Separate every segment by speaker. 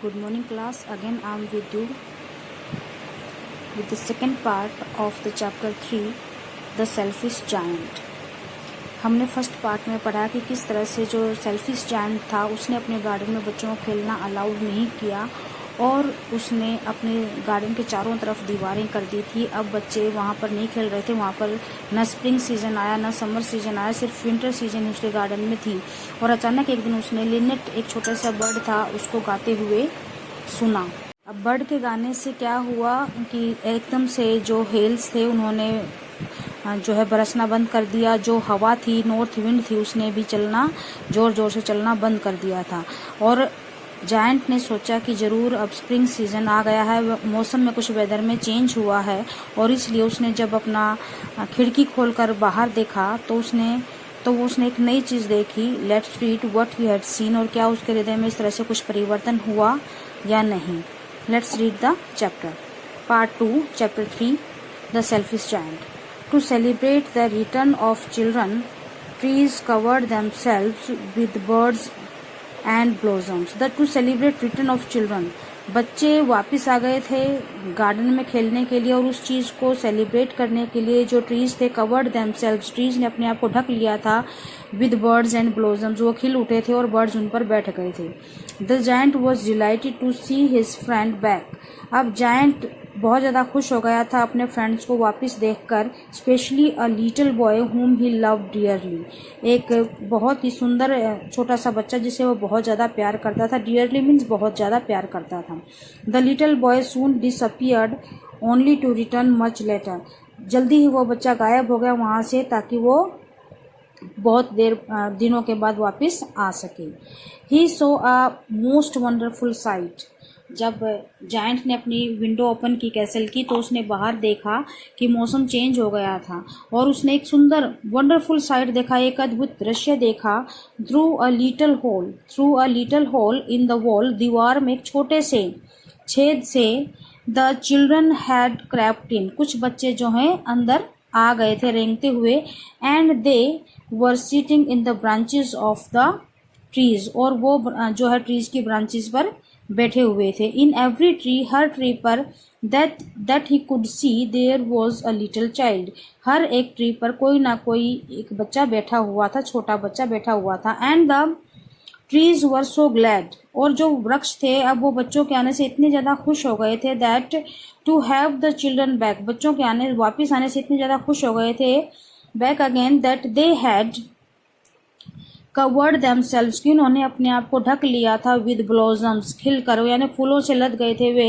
Speaker 1: Good morning class. Again I am with you with the second part of the chapter 3, The Selfish Giant. हमने first part में पढ़ा कि किस तरह से जो सेल्फिश जायंट था उसने अपने गार्डन में बच्चों को खेलना अलाउड नहीं किया और उसने अपने गार्डन के चारों तरफ दीवारें कर दी थी। अब बच्चे वहाँ पर नहीं खेल रहे थे, वहाँ पर न स्प्रिंग सीजन आया न समर सीजन आया, सिर्फ विंटर सीजन उसके गार्डन में थी। और अचानक एक दिन उसने लिनेट, एक छोटा सा बर्ड था, उसको गाते हुए सुना। अब बर्ड के गाने से क्या हुआ कि एकदम से जो हेल्स थे उन्होंने जो है बरसना बंद कर दिया। जो हवा थी, नॉर्थ विंड थी, उसने भी चलना, जोर जोर से चलना बंद कर दिया था। और जायंट ने सोचा कि ज़रूर अब स्प्रिंग सीजन आ गया है, मौसम में कुछ वेदर में चेंज हुआ है। और इसलिए उसने जब अपना खिड़की खोलकर बाहर देखा तो उसने एक नई चीज़ देखी। Let's read what he had seen. और क्या उसके हृदय में इस तरह से कुछ परिवर्तन हुआ या नहीं। Let's read the chapter. Part 2, chapter 3, the selfish giant. To celebrate the return of children, trees covered themselves with birds and blossoms. To celebrate return of children, बच्चे वापस आ गए थे गार्डन में खेलने के लिए और उस चीज़ को सेलिब्रेट करने के लिए जो ट्रीज थे, covered themselves, ट्रीज ने अपने आप को ढक लिया था, with birds and blossoms, वो खिल उठे थे और बर्ड्स उन पर बैठ गए थे। The giant was delighted to see his friend back. अब जायंट बहुत ज़्यादा खुश हो गया था अपने फ्रेंड्स को वापस देखकर, specially a little boy whom he loved dearly. एक बहुत ही सुंदर छोटा सा बच्चा जिसे वो बहुत ज़्यादा प्यार करता था। dearly मीन्स बहुत ज़्यादा प्यार करता था। The little boy soon disappeared only to return much later. जल्दी ही वो बच्चा गायब हो गया वहाँ से ताकि वो बहुत दिनों के बाद वापस आ सके। He saw a most wonderful sight. जब जायंट ने अपनी विंडो ओपन की कैसल की तो उसने बाहर देखा कि मौसम चेंज हो गया था और उसने एक सुंदर वंडरफुल साइट देखा, एक अद्भुत दृश्य देखा। Through a little hole in the wall, दीवार में एक छोटे से छेद से, द चिल्ड्रन हैड क्रेप्ट इन, कुछ बच्चे जो हैं अंदर आ गए थे रेंगते हुए। And they were sitting in the branches of the trees, और वो जो है ट्रीज की ब्रांचेस पर बैठे हुए थे। इन एवरी ट्री, हर ट्री पर, that he could see there was a little child, हर एक ट्री पर कोई ना कोई एक बच्चा बैठा हुआ था, छोटा बच्चा बैठा हुआ था। And the trees were so glad, और जो वृक्ष थे अब वो बच्चों के आने से इतने ज़्यादा खुश हो गए थे, that to have the children back, बच्चों के आने वापिस आने से इतने ज़्यादा खुश हो गए थे, back again, that they had covered themselves, कि उन्होंने अपने आप को ढक लिया था, विद ब्लॉसम्स, खिल कर, यानी फूलों से लद गए थे वे।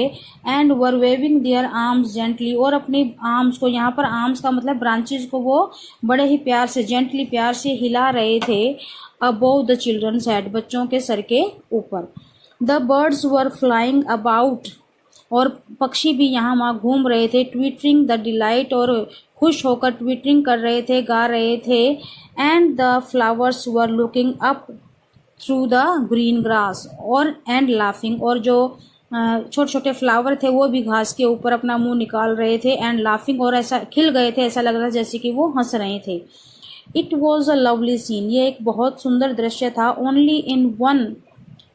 Speaker 1: And were waving their arms gently, और अपनी आर्म्स को, यहाँ पर आर्म्स का मतलब ब्रांचेस को, वो बड़े ही प्यार से, जेंटली प्यार से हिला रहे थे। अबोव द चिल्ड्रन्स हेड, बच्चों के सर के ऊपर। The birds were flying about, और पक्षी भी यहाँ वहाँ घूम रहे थे। ट्विटरिंग द डिलाइट, और खुश होकर ट्विटरिंग कर रहे थे, गा रहे थे। And the flowers were looking up through the green grass, और एंड लाफिंग, और जो छोटे छोटे फ्लावर थे वो भी घास के ऊपर अपना मुंह निकाल रहे थे। एंड लाफिंग, और ऐसा खिल गए थे, ऐसा लग रहा था जैसे कि वो हंस रहे थे। It was a lovely scene, ये एक बहुत सुंदर दृश्य था। ओनली इन वन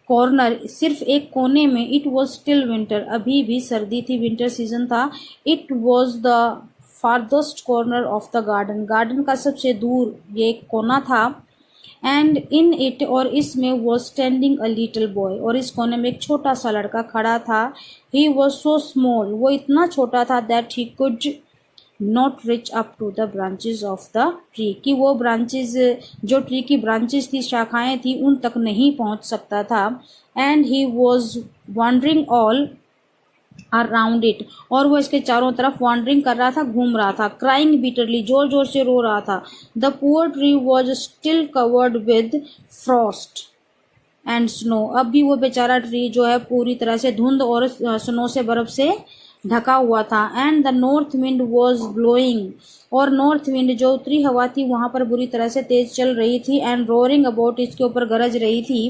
Speaker 1: कॉर्नर, सिर्फ एक कोने में, इट वॉज स्टिल विंटर, अभी भी सर्दी थी, विंटर सीजन था। It was the farthest corner of the garden, garden का सबसे दूर ये एक कोना था। एंड इन इट, और इसमें, was standing a little boy, और इस कोने में एक छोटा सा लड़का खड़ा था। ही वॉज सो स्मॉल, वो इतना छोटा था, that he could not reach up to the branches of the tree, कि वो ब्रांचेस, जो ट्री की ब्रांचेस थी, शाखाएं थी, उन तक नहीं पहुंच सकता था। And he was wandering all around it, और वो इसके चारों तरफ वॉन्डरिंग कर रहा था, घूम रहा था। क्राइंग बिटरली, जोर जोर से रो रहा था। The poor tree was still covered with Frost and snow, अब भी वो बेचारा ट्री जो है पूरी तरह से धुंध और स्नो से, बर्फ से ढका हुआ था। And the north wind was blowing, और नॉर्थ विंड जो उत्तरी हवा थी वहां पर बुरी तरह से तेज चल रही थी। एंड रोरिंग अबाउट, इसके ऊपर गरज रही थी।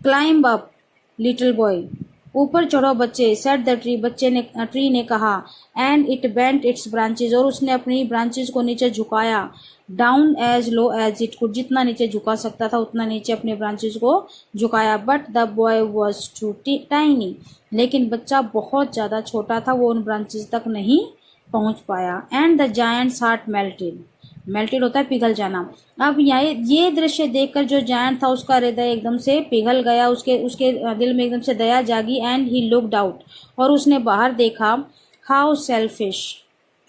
Speaker 1: क्लाइंब अप लिटिल बॉय, ऊपर चढ़ो बच्चे, सेड द ट्री, ट्री ने कहा, and it bent its branches, और उसने अपनी ब्रांचेज को नीचे झुकाया, down as low as it could, जितना नीचे झुका सकता था उतना नीचे अपने ब्रांचेज को झुकाया। But the boy was too tiny, लेकिन बच्चा बहुत ज़्यादा छोटा था, वो उन ब्रांचेज तक नहीं पहुंच पाया। And the giants heart melted, melted होता है पिघल जाना। अब ये दृश्य देखकर जो जायंट था उसका हृदय एकदम से पिघल गया, उसके उसके दिल में एकदम से दया जागी। एंड ही लुक्ड आउट, और उसने बाहर देखा। How selfish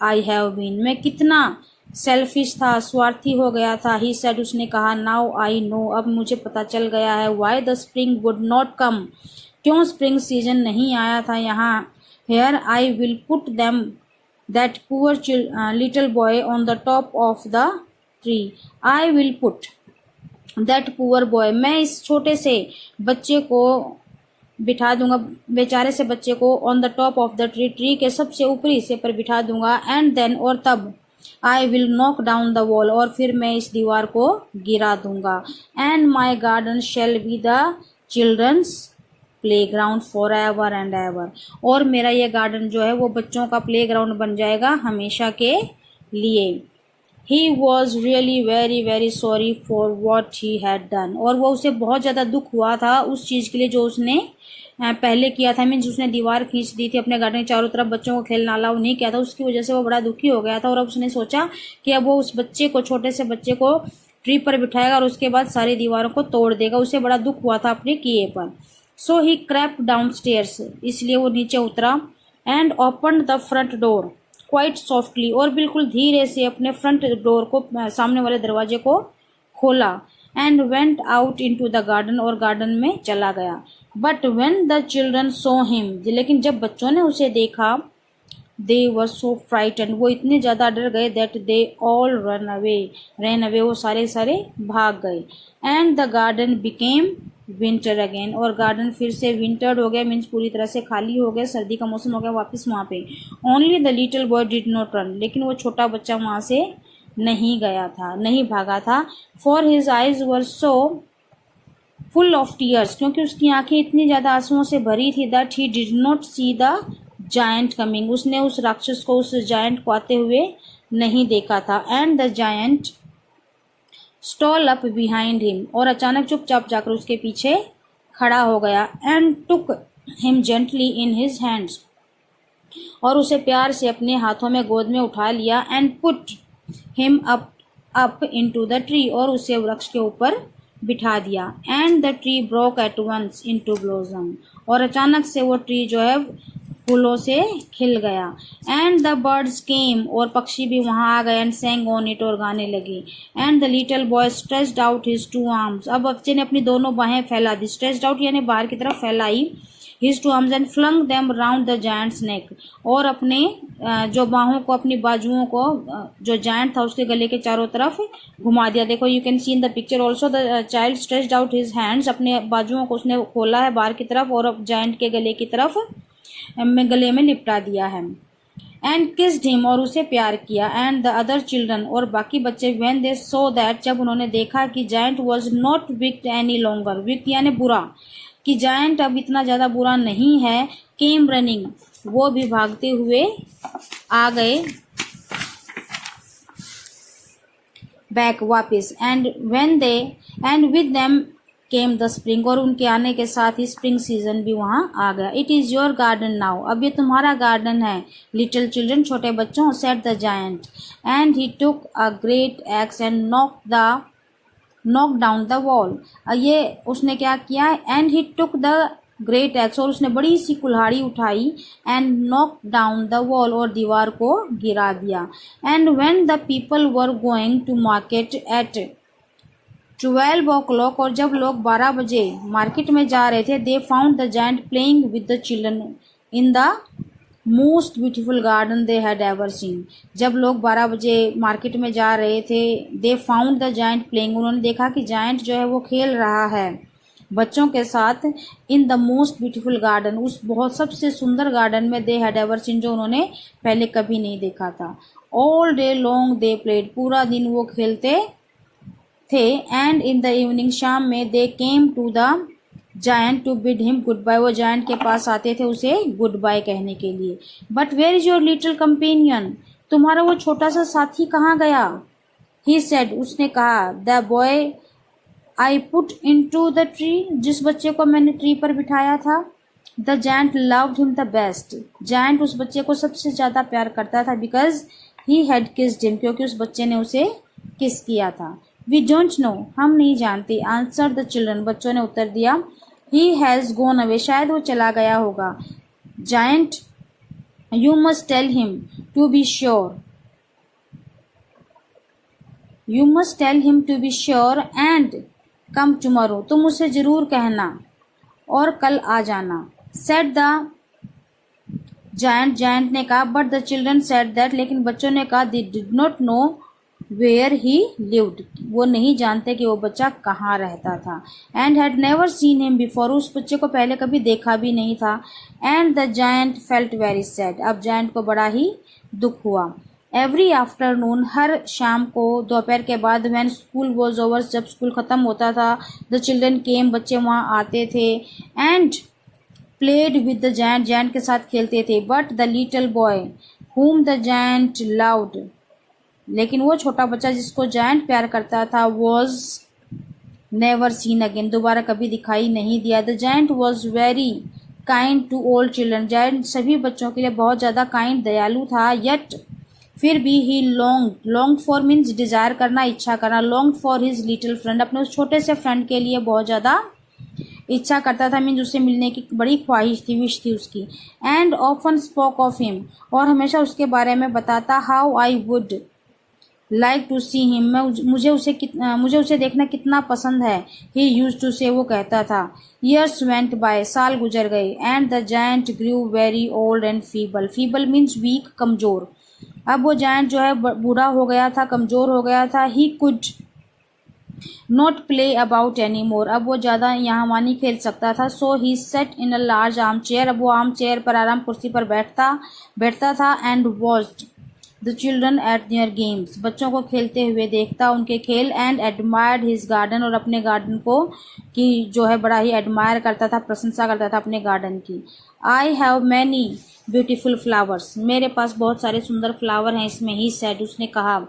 Speaker 1: I have been, मैं कितना सेल्फिश था, स्वार्थी हो गया था। ही सेड, उसने कहा। नाउ आई नो, अब मुझे पता चल गया है। Why the spring would not come, क्यों स्प्रिंग सीजन नहीं आया था यहाँ। Here I will put them that poor little boy on the top of the tree. I will put that poor boy, मैं इस छोटे से बच्चे को बिठा दूंगा, बेचारे से बच्चे को, on the top of the tree, tree के सबसे ऊपरी हिस्से पर बिठा दूंगा। and then, और तब, I will knock down the wall, और फिर मैं इस दीवार को गिरा दूंगा। and my garden shall be the children's playground for ever and ever, और मेरा ये गार्डन जो है वो बच्चों का प्लेग्राउंड बन जाएगा हमेशा के लिए। He was really very very sorry for what he had done, और वो उसे बहुत ज़्यादा दुख हुआ था उस चीज़ के लिए जो उसने पहले किया था। मीन्स उसने दीवार खींच दी थी अपने गार्डन के चारों तरफ, बच्चों को खेलना अलाउ नहीं किया था, उसकी वजह से वो बड़ा दुखी हो गया था। और अब उसने सोचा कि अब वो उस बच्चे को, छोटे से बच्चे को ट्री पर बिठाएगा और उसके बाद सारी दीवारों को तोड़ देगा। उसे बड़ा दुख हुआ था अपने किए पर। सो ही क्रैप डाउन स्टेयर्स, इसलिए वो नीचे उतरा। And open the front door quite softly, और बिल्कुल धीरे से अपने फ्रंट डोर को, सामने वाले दरवाजे को खोला। And went out into the garden, और गार्डन में चला गया। But when the children saw him, लेकिन जब बच्चों ने उसे देखा, दे वर सो फ्राइटन, वो इतने ज़्यादा डर गए, that they all run away, वो सारे भाग गए। And the garden became winter again, और गार्डन फिर से विंटर्ड हो गया, मीन्स पूरी तरह से खाली हो गया, सर्दी का मौसम हो गया वापस वहाँ पे। Only the little boy did not run, लेकिन वो छोटा बच्चा वहाँ से नहीं गया था, नहीं भागा था। For his eyes were so full of tears, क्योंकि उसकी आंखें इतनी ज़्यादा आंसुओं से भरी थी। That he did not see the giant coming, उसने उस राक्षस को, उस जायंट को आते हुए नहीं देखा था। And the giant stall up behind him, और अचानक चुपचाप जाकर उसके पीछे खड़ा हो गया। And took him gently in his hands, और उसे प्यार से अपने हाथों में गोद में उठा लिया। And put him up into the tree, और उसे वृक्ष के ऊपर बिठा दिया। And the tree broke at once into blossom, और अचानक से वो ट्री जो है फूलों से खिल गया। एंड द बर्ड्स केम, और पक्षी भी वहां आ गए। एंड सेंग ऑन इट, और गाने लगे। And the little boy stretched out his two arms, अब बच्चे ने अपनी दोनों बाहें फैला दी, स्ट्रेच्ड आउट यानी बाहर की तरफ फैलाई, his two arms, and flung them round the giant's neck, और अपने जो बाहों को, अपनी बाजुओं को, जो जायंट था उसके गले के चारों तरफ घुमा दिया। देखो, you can see in the picture also the child stretched out his hands, अपने बाजुओं को उसने खोला है बाहर की तरफ, और अब जायंट के गले की तरफ गले में लिपटा दिया है। एंड किस्ड हिम, और उसे प्यार किया। एंड द अदर चिल्ड्रन, और बाकी बच्चे, व्हेन दे सो दैट, जब उन्होंने देखा कि giant was not wicked any longer, wicked यानी बुरा, कि जायंट अब इतना ज्यादा बुरा नहीं है, केम रनिंग, वो भी भागते हुए आ गए बैक वापिस। And with them came the spring, और उनके आने के साथ ही स्प्रिंग सीजन भी वहां आ गया। It is your garden now, अब ये तुम्हारा गार्डन है, लिटिल चिल्ड्रन, छोटे बच्चों, said the giant. And he took a great axe and knock down the wall, ये उसने क्या किया। And he took the great axe, और उसने बड़ी सी कुल्हाड़ी उठाई। And knock down the wall, और दीवार को गिरा दिया। And when the people were going to market at 12 o'clock, और जब लोग 12 बजे मार्केट में जा रहे थे, they found the giant playing with the children in the most beautiful garden they had ever seen, जब लोग 12 बजे मार्केट में जा रहे थे, they found the giant playing, उन्होंने देखा कि जायंट जो है वो खेल रहा है बच्चों के साथ, in the most beautiful garden, उस बहुत सबसे सुंदर गार्डन में, दे हैड एवर सीन, जो उन्होंने पहले कभी नहीं देखा था। All day long they played, पूरा दिन वो खेलते थे। एंड इन द इवनिंग, शाम में, they came to the giant to bid him goodbye, वो जायंट के पास आते थे उसे गुड बाय कहने के लिए। But where is your little companion, तुम्हारा वो छोटा सा साथी कहाँ गया? ही सेड, उसने कहा, the boy I put into the tree, जिस बच्चे को मैंने ट्री पर बिठाया था। The giant loved him the best, giant उस बच्चे को सबसे ज्यादा प्यार करता था। Because he had kissed him, क्योंकि उस बच्चे ने उसे किस किया था। वी डोंट नो, हम नहीं जानते। आंसर द चिल्ड्रन, बच्चों ने उत्तर दिया। ही हैज गॉन अवे, शायद वो चला गया होगा। Giant, you must tell him to be sure, you must tell him to be sure and come tomorrow, तुम उसे जरूर कहना और कल आ जाना। सेड द जायंट, जायंट ने कहा। But the children said that, लेकिन बच्चों ने कहा, they did not know where he lived, वो नहीं जानते कि वो बच्चा कहाँ रहता था। And had never seen him before, उस बच्चे को पहले कभी देखा भी नहीं था। And the giant felt very sad, अब जायंट को बड़ा ही दुख हुआ। एवरी आफ्टरनून, हर शाम को, दोपहर के बाद, व्हेन स्कूल वॉज ओवर, जब स्कूल ख़त्म होता था, द चिल्ड्रन केम, बच्चे वहाँ आते थे। And played with the giant, giant के साथ खेलते थे। But the little boy whom the giant loved, लेकिन वो छोटा बच्चा जिसको जायंट प्यार करता था, was never seen again, दोबारा कभी दिखाई नहीं दिया। The giant was very kind to all children, giant सभी बच्चों के लिए बहुत ज़्यादा काइंड, दयालु था। yet फिर भी ही longed for means डिज़ायर करना, इच्छा करना। longed for his little friend, अपने उस छोटे से फ्रेंड के लिए बहुत ज़्यादा इच्छा करता था, मीन्स उससे मिलने की बड़ी ख्वाहिश थी, विश थी उसकी। And often spoke of him, और हमेशा उसके बारे में बताता। How I would like to see him, मुझे उसे देखना कितना पसंद है। ही यूज्ड टू से, वो कहता था। ईयर्स वेंट बाय, साल गुजर गए। And the giant grew very old and feeble, feeble means weak, कमजोर। अब वो जायंट जो है बूढ़ा हो गया था, कमजोर हो गया था। He could not play about any more, अब वो ज़्यादा यहाँ वहाँ नहीं खेल सकता था। So he sat in a large arm chair, अब वो आर्म चेयर पर, आराम कुर्सी पर बैठता था। And watched the children eight there games, बच्चों को खेलते हुए देखता, उनके खेल। एंड एडमायर्ड हिज गार्डन, और अपने गार्डन को की जो है बड़ा ही एडमायर करता था, प्रशंसा करता था अपने गार्डन की। I have many beautiful flowers, मेरे पास बहुत सारे सुंदर फ्लावर हैं इसमें। ही सेड, उसने कहा।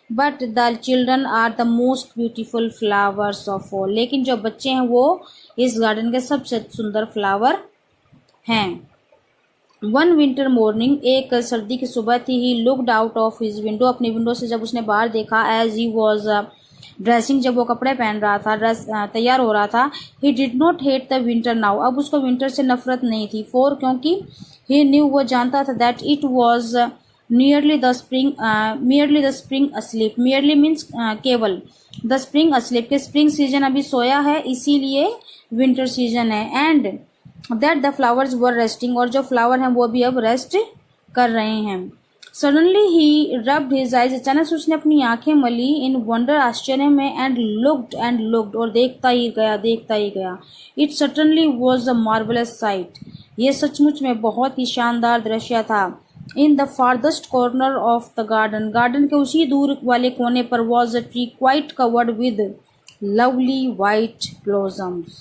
Speaker 1: But the children are the most beautiful flowers of all, लेकिन जो बच्चे हैं वो इस गार्डन के सबसे सुंदर फ्लावर हैं। वन विंटर मॉर्निंग, एक सर्दी की सुबह थी। He looked out of his window, अपनी विंडो से जब उसने बाहर देखा। एज ही वॉज ड्रेसिंग, जब वो कपड़े पहन रहा था, तैयार हो रहा था। He did not hate the winter now, अब उसको विंटर से नफरत नहीं थी। फॉर, क्योंकि ही न्यू, वो जानता था। That it was merely the spring asleep, merely means केवल, the spring asleep, के spring season अभी सोया है, इसीलिए winter season है। and that the flowers were resting, और जो flower हैं वो भी अब rest कर रहे हैं। suddenly he rubbed his eyes, अचानक से उसने अपनी आंखें मली। in wonder, आश्चर्य में। and looked, और देखता ही गया। it certainly was a marvelous sight, ये सचमुच में बहुत ही शानदार दृश्य था। In the farthest corner of the garden, garden के उसी दूर वाले कोने पर, was a tree quite covered with lovely white blossoms,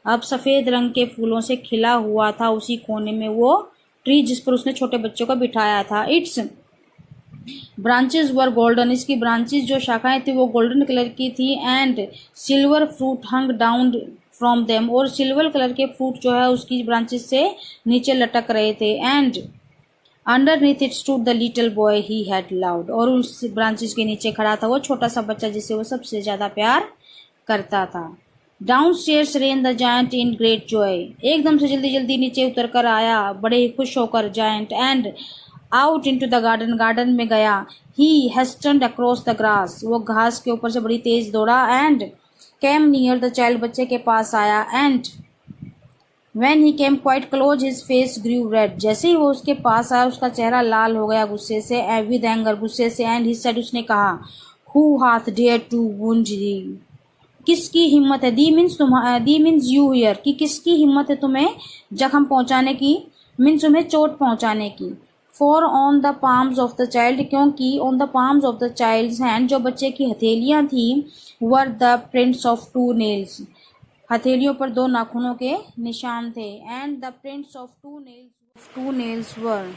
Speaker 1: अब सफ़ेद रंग के फूलों से खिला हुआ था उसी कोने में वो ट्री जिस पर उसने छोटे बच्चों को बिठाया था। इट्स ब्रांचेज वर गोल्डन, इसकी ब्रांचेज जो शाखाएं थी वो गोल्डन कलर की थी। And silver fruit hung down from them, और सिल्वर कलर के फ्रूट जो है उसकी ब्रांचेज से नीचे लटक रहे थे। And underneath it stood the little boy he had loved, और उस ब्रांचेस के नीचे खड़ा था वो छोटा सा बच्चा जिसे वो सबसे ज्यादा प्यार करता था। Down stairs rain the giant in great Joy, एकदम से जल्दी जल्दी नीचे उतर कर आया बड़े ही खुश होकर giant. And out into the garden, garden में गया। ही हेस्टेंड अक्रॉस द ग्रास, वो घास के ऊपर से बड़ी तेज दौड़ा। And came near the child, बच्चे के पास आया। And When he came quite close, his face grew red. जैसे ही वो उसके पास आया उसका चेहरा लाल हो गया गुस्से से, with anger, गुस्से से। And he said, उसने कहा, Who hath dared to wound thee? किसकी हिम्मत है? Thee means you here, कि किसकी हिम्मत है तुम्हें जख्म पहुंचाने की, मीन्स तुम्हें चोट पहुंचाने की। For on the palms of the child, क्योंकि on the palms of the child's hand, जो बच्चे की हथेलियां थी, were the prints of 2 nails, हथेलियों पर 2 नाखूनों के निशान थे। And the prints of 2 nails were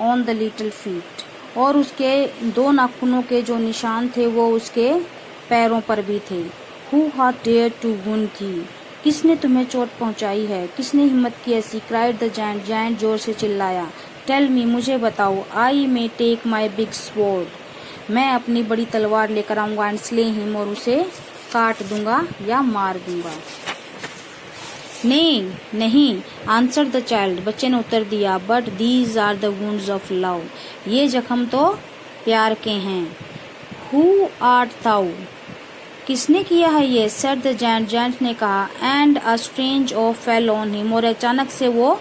Speaker 1: on the little feet, और उसके 2 नाखूनों के जो निशान थे वो उसके पैरों पर भी थे। Who had dare to wound thee, किसने तुम्हें चोट पहुंचाई है, किसने हिम्मत की ऐसी? क्राइड द जायंट, जायंट जोर से चिल्लाया। टेल मी, मुझे बताओ। I may take my big sword, मैं अपनी बड़ी तलवार लेकर आऊंगा। एंड स्ले हिम, और उसे काट दूंगा या मार दूंगा। नहीं, आंसर द चाइल्ड, बच्चे ने उत्तर दिया। But these are the wounds of love, ये जख्म तो प्यार के हैं। हु आर्ट थाउ, किसने किया है ये? सेड द जायंट, जायंट ने कहा। And a strange awe fell on him, और अचानक से वो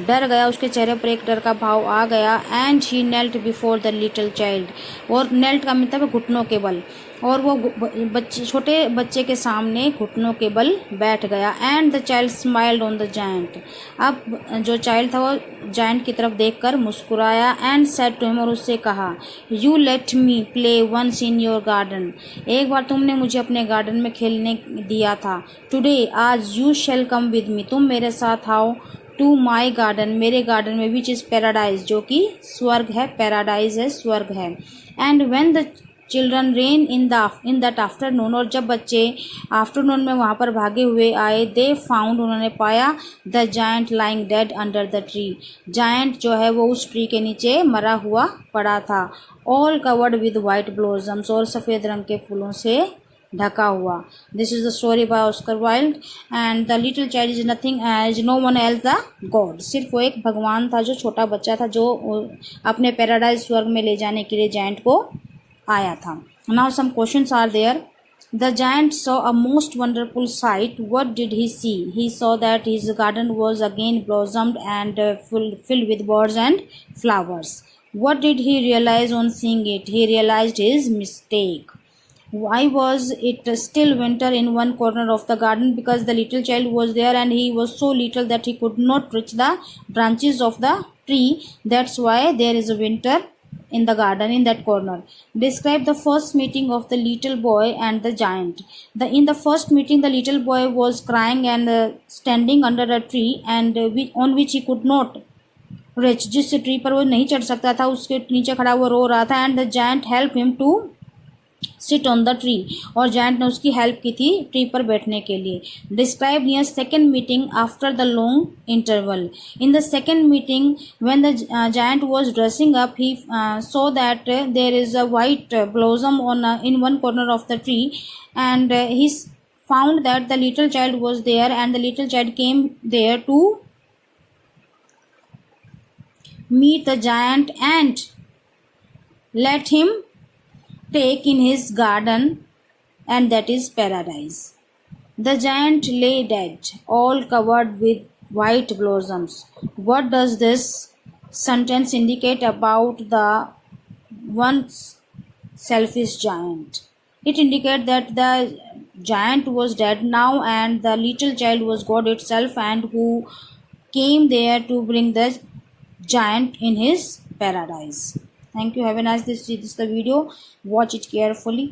Speaker 1: डर गया, उसके चेहरे पर एक डर का भाव आ गया। And she knelt before the little child, और नेल्ट का मतलब घुटनों के बल, और वो छोटे बच्चे के सामने घुटनों के बल बैठ गया। And the child smiled on the giant, अब जो चाइल्ड था वो जायंट की तरफ देखकर मुस्कुराया। एंड सेड टू हिम, और उससे कहा, you let me play once in your garden, एक बार तुमने मुझे अपने गार्डन में खेलने दिया था। टुडे, आज, you shall come with me, तुम मेरे साथ आओ। टू माई गार्डन, मेरे गार्डन में, विच इज़ पैराडाइज, जो कि स्वर्ग है। पैराडाइज है, स्वर्ग है। And when the children rain in that afternoon, और जब बच्चे आफ्टरनून में वहाँ पर भागे हुए आए, दे फाउंड, उन्होंने पाया, the giant lying dead under the tree, giant जो है वो उस ट्री के नीचे मरा हुआ पड़ा था। All covered with white blossoms, और सफ़ेद रंग के फूलों से ढका हुआ। This is the story by Oscar Wilde. And the little child is nothing as no one else the god, सिर्फ वो एक भगवान था, जो छोटा बच्चा था, जो अपने पैराडाइज स्वर्ग में ले जाने के लिए जायंट को आया था। Now some questions are there. The giant saw a most wonderful sight. What did he see? He saw that his garden was again blossomed and filled with birds and flowers. What did he realize on seeing it? He realized his mistake. Why was it still winter in one corner of the garden? Because the little child was there and he was so little that he could not reach the branches of the tree. That's why there is a winter in the garden in that corner. Describe the first meeting of the little boy and the giant. In the first meeting, the little boy was crying and standing under a tree and on which he could not reach. जिस tree पर वो नहीं चढ़ सकता था, उसके नीचे खड़ा वो रो रहा था। And the giant helped him to sit on the tree, और जायंट ने उसकी हेल्प की थी ट्री पर बैठने के लिए। Describe near second meeting after the long interval. In the second meeting when the giant was dressing up, he saw that there is a white blossom on in one corner of the tree, and he found that the little child was there, and the little child came there to meet the giant and let him take in his garden, and that is paradise. The giant lay dead, all covered with white blossoms. What does this sentence indicate about the once selfish giant? It indicates that the giant was dead now, and the little child was God itself, and who came there to bring the giant in his paradise. Thank you. Have a nice day. See this the video. Watch it carefully.